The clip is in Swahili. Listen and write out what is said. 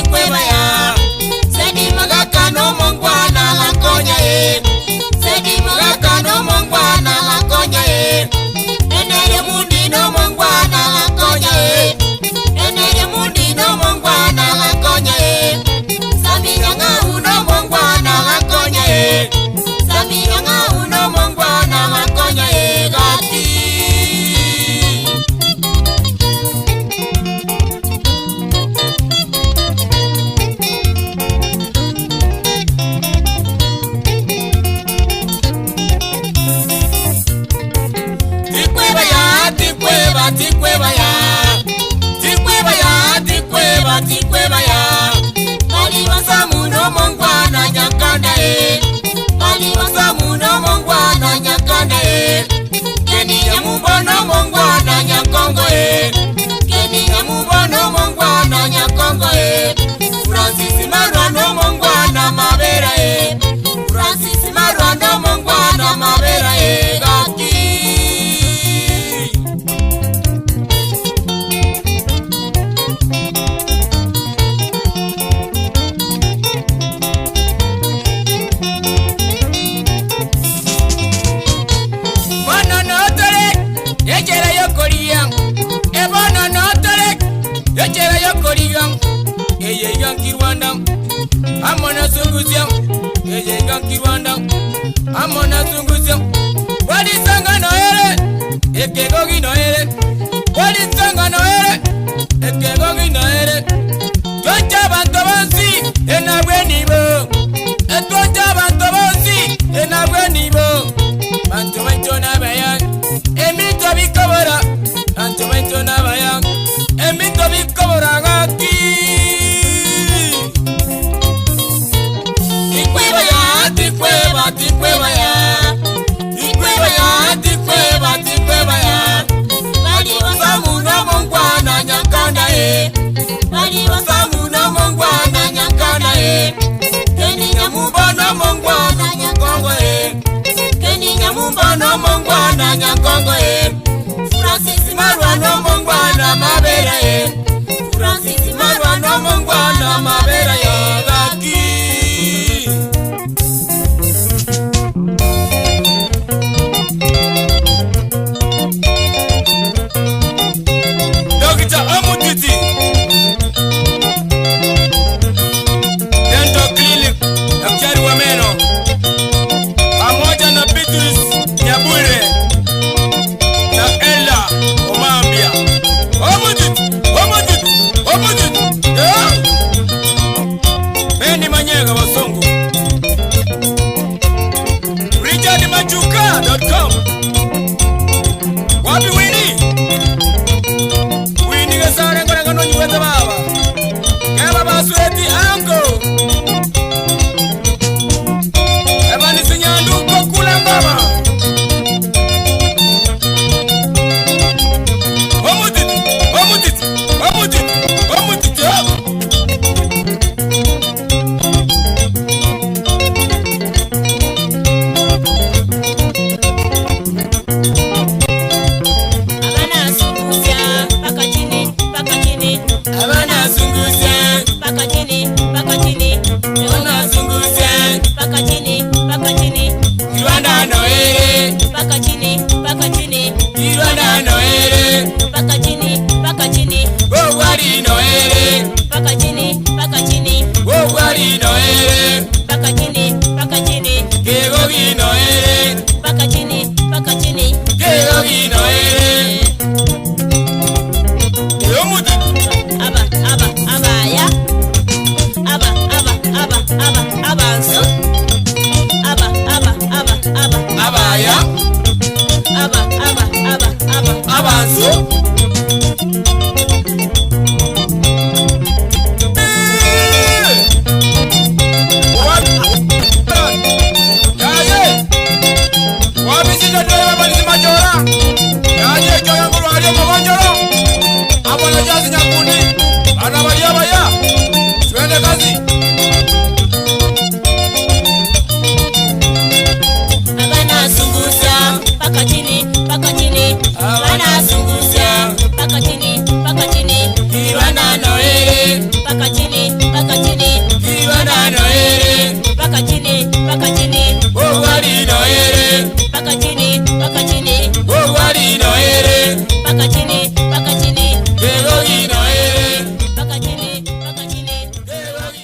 tikweba ya Sedi magaka no mongwana la konya e Sedi magaka no mongwana la konya e Enere mundi no mongwana la konya e Enere mundi no mongwana la konya e Samiyanga uno mongwana la konya e Samiyanga uno mongwana la konya e gati Tikweba ya Mali wasamu no mongwana nyakanda e Mali wasamu no mongwana nyakanda e Keni ya mubono mongwana nyakongo e Keni ya mubono mongwana nyakongo e Francis Marwa no mongwana mabera e Francis Marwa no mongwana mabera e gati Yachera yokoriyang, eye yankirwandang, amona sunguzyang, eye yankirwandang, amona sunguzyang. Wadi sanga no ere, ekegogi no ere. Wadi sanga no ere, ekegogi no ere. Tonja bantobansi, enabwe nibo. Tonja bantobansi, enabwe nibo. Bantobanto na bayan, emito bikobora. Bantobanto na bayan. Emito bikobora gati Tikweba ya, tikweba, tikweba ya Tikweba ya, tikweba, tikweba ya Mali wasamu no mongwana nyakanda e Mali wasamu no mongwana nyakanda e Keni nyamubono mongwana nyakongo e Keni nyamubono mongwana nyakongo e Francis Marwa no mongwana mabera e Francis Marwa no mongwana mabera ya gaki Dr. Amutiti Dental Clinic Daktari wa meno pamoja na Beatrice Nyabure na Ella Omambia Omudit yeah. Beni Manyega Wasongo RichardMachuka.com Wapi Winnie Gasare ngona nyuweza baba Kaba basweti ango Ebani sinyandu kokula ngama Paka chini,